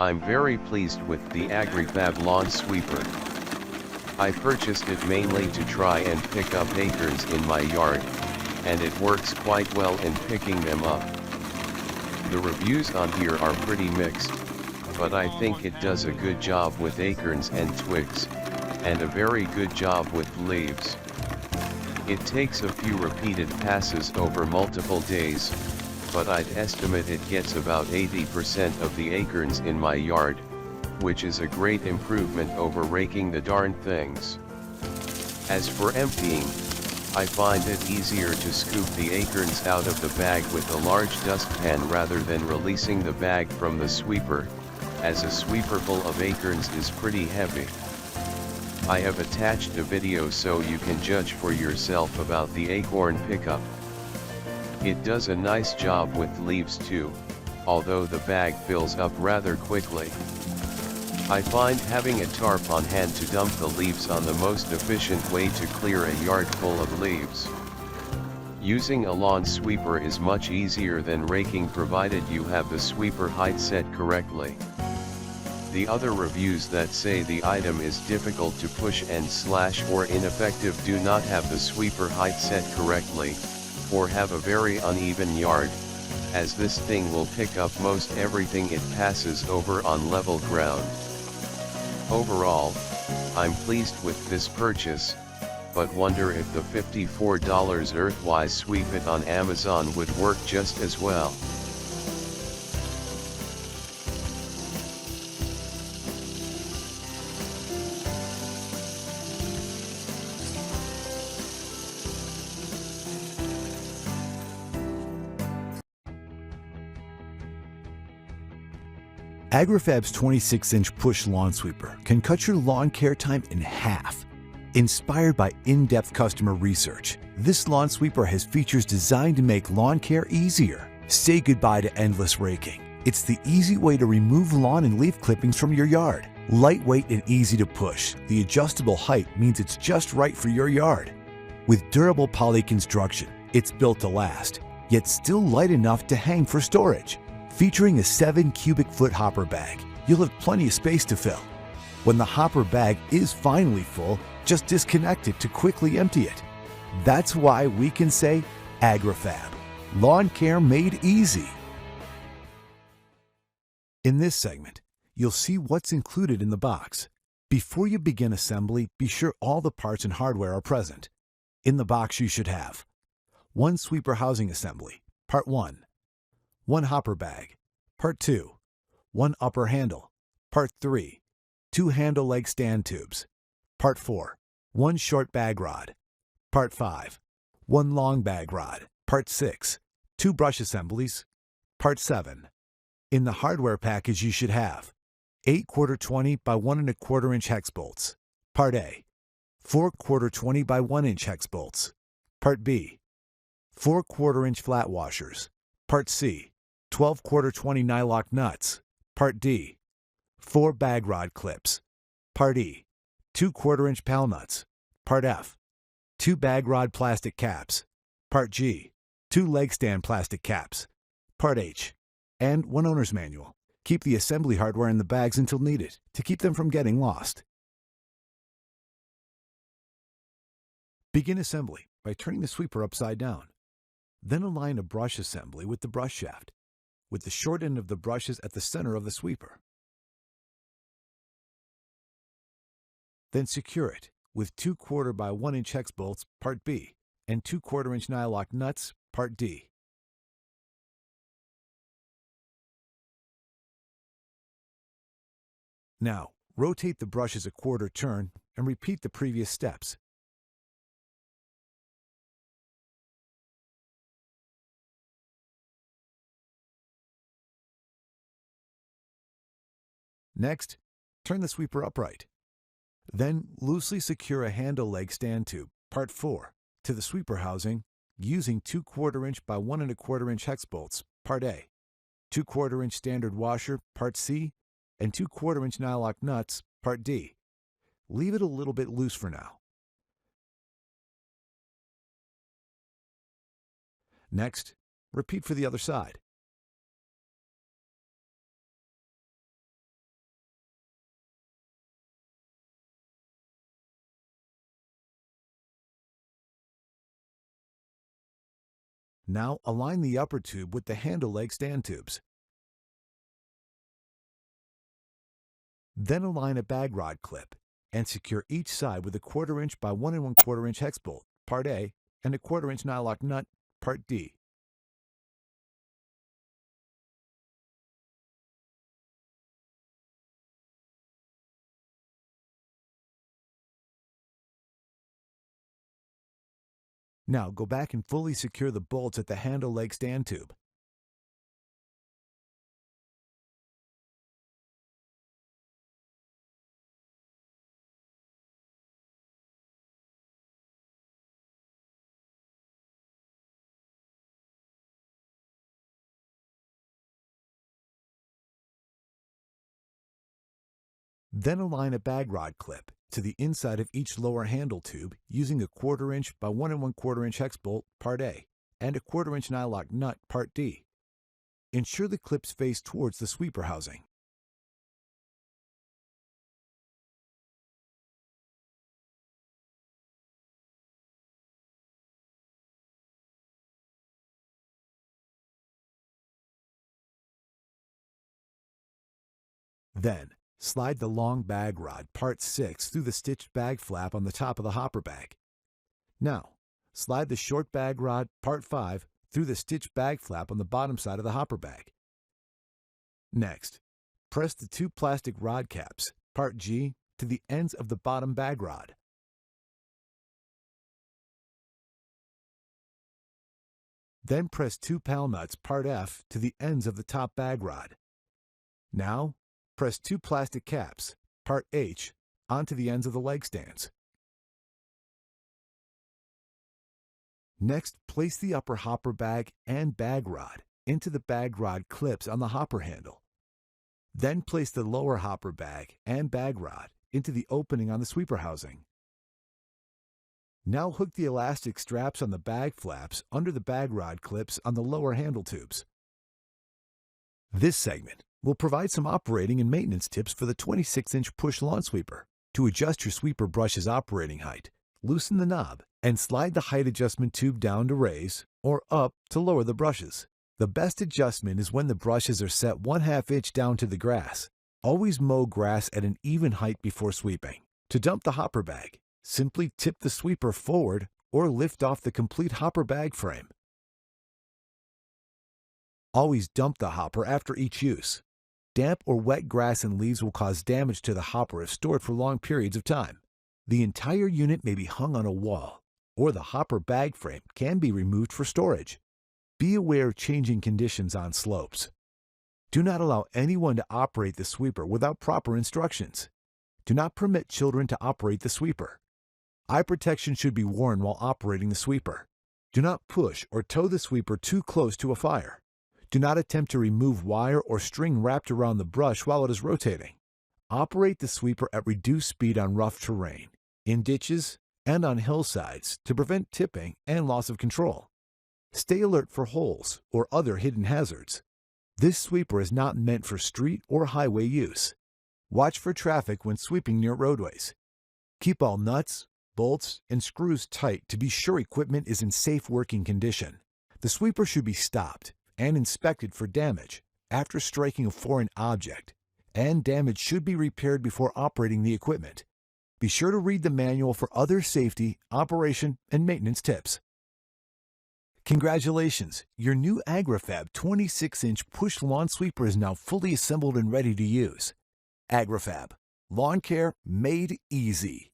I'm very pleased with the Agri Fab lawn sweeper. I purchased it mainly to try and pick up acorns in my yard, and it works quite well in picking them up. The reviews on here are pretty mixed, but I think it does a good job with acorns and twigs, and a very good job with leaves. It takes a few repeated passes over multiple days, but I'd estimate it gets about 80% of the acorns in my yard, which is a great improvement over raking the darn things. As for emptying, I find it easier to scoop the acorns out of the bag with a large dustpan rather than releasing the bag from the sweeper, as a sweeper full of acorns is pretty heavy. I have attached a video so you can judge for yourself about the acorn pickup. It does a nice job with leaves too, although the bag fills up rather quickly. I find having a tarp on hand to dump the leaves on the most efficient way to clear a yard full of leaves. Using a lawn sweeper is much easier than raking provided you have the sweeper height set correctly. The other reviews that say the item is difficult to push and slash or ineffective do not have the sweeper height set correctly, or have a very uneven yard, as this thing will pick up most everything it passes over on level ground. Overall, I'm pleased with this purchase, but wonder if the $54 Earthwise Sweep It on Amazon would work just as well. Agri Fab's 26-inch push lawn sweeper can cut your lawn care time in half. Inspired by in-depth customer research, this lawn sweeper has features designed to make lawn care easier. Say goodbye to endless raking. It's the easy way to remove lawn and leaf clippings from your yard. Lightweight and easy to push, the adjustable height means it's just right for your yard. With durable poly construction, it's built to last, yet still light enough to hang for storage. Featuring a 7 cubic foot hopper bag, you'll have plenty of space to fill. When the hopper bag is finally full, just disconnect it to quickly empty it. That's why we can say Agri Fab, lawn care made easy. In this segment, you'll see what's included in the box. Before you begin assembly, be sure all the parts and hardware are present. In the box you should have 1 sweeper housing assembly, part 1. 1 hopper bag, part 2, 1 upper handle, part 3, 2 handle leg stand tubes, part 4, 1 short bag rod, part 5, 1 long bag rod, part 6, 2 brush assemblies, part 7. In the hardware package you should have 8 ¼ by 1 1/4 inch hex bolts, part A, 4 ¼ by 1 inch hex bolts, part B, 4 ¼ inch flat washers, part C, 12 ¼ nylock nuts, part D, 4 bag rod clips, part E, 2 ¼ inch pal nuts, part F, 2 bag rod plastic caps, part G, 2 leg stand plastic caps, part H, and 1 owner's manual. Keep the assembly hardware in the bags until needed to keep them from getting lost. Begin assembly by turning the sweeper upside down. Then align a brush assembly with the brush shaft, with the short end of the brushes at the center of the sweeper. Then secure it with 2 ¼ by 1 inch hex bolts, part B, and 2 ¼ inch nylock nuts, part D. Now, rotate the brushes a quarter turn and repeat the previous steps. Next, turn the sweeper upright. Then loosely secure a handle leg stand tube, part 4, to the sweeper housing using 2 ¼ inch by 1 1/4 inch hex bolts, part A, 2 ¼ inch standard washer, part C, and 2 ¼ inch nylock nuts, part D. Leave it a little bit loose for now. Next, repeat for the other side. Now align the upper tube with the handle leg stand tubes. Then align a bag rod clip and secure each side with a 1/4 inch by 1 1/4 inch hex bolt, part A, and a 1/4 inch nylock nut, part D. Now go back and fully secure the bolts at the handle leg stand tube. Then align a bag rod clip to the inside of each lower handle tube using a 1/4 inch by 1 1/4 inch hex bolt, part A, and a 1/4 inch nylock nut, part D. Ensure the clips face towards the sweeper housing. Then, slide the long bag rod, part 6, through the stitched bag flap on the top of the hopper bag. Now, slide the short bag rod, part 5, through the stitched bag flap on the bottom side of the hopper bag. Next, press the 2 plastic rod caps, part G, to the ends of the bottom bag rod. Then press 2 pal nuts, part F, to the ends of the top bag rod. Now, press 2 plastic caps, part H, onto the ends of the leg stands. Next, place the upper hopper bag and bag rod into the bag rod clips on the hopper handle. Then place the lower hopper bag and bag rod into the opening on the sweeper housing. Now hook the elastic straps on the bag flaps under the bag rod clips on the lower handle tubes. This segment will provide some operating and maintenance tips for the 26-inch push lawn sweeper. To adjust your sweeper brush's operating height, loosen the knob and slide the height adjustment tube down to raise or up to lower the brushes. The best adjustment is when the brushes are set 1/2 inch down to the grass. Always mow grass at an even height before sweeping. To dump the hopper bag, simply tip the sweeper forward or lift off the complete hopper bag frame. Always dump the hopper after each use. Damp or wet grass and leaves will cause damage to the hopper if stored for long periods of time. The entire unit may be hung on a wall, or the hopper bag frame can be removed for storage. Be aware of changing conditions on slopes. Do not allow anyone to operate the sweeper without proper instructions. Do not permit children to operate the sweeper. Eye protection should be worn while operating the sweeper. Do not push or tow the sweeper too close to a fire. Do not attempt to remove wire or string wrapped around the brush while it is rotating. Operate the sweeper at reduced speed on rough terrain, in ditches, and on hillsides to prevent tipping and loss of control. Stay alert for holes or other hidden hazards. This sweeper is not meant for street or highway use. Watch for traffic when sweeping near roadways. Keep all nuts, bolts, and screws tight to be sure equipment is in safe working condition. The sweeper should be stopped and inspected for damage after striking a foreign object, and damage should be repaired before operating the equipment. Be sure to read the manual for other safety, operation, and maintenance tips. Congratulations! Your new Agri Fab 26-inch push lawn sweeper is now fully assembled and ready to use. Agri Fab, lawn care made easy.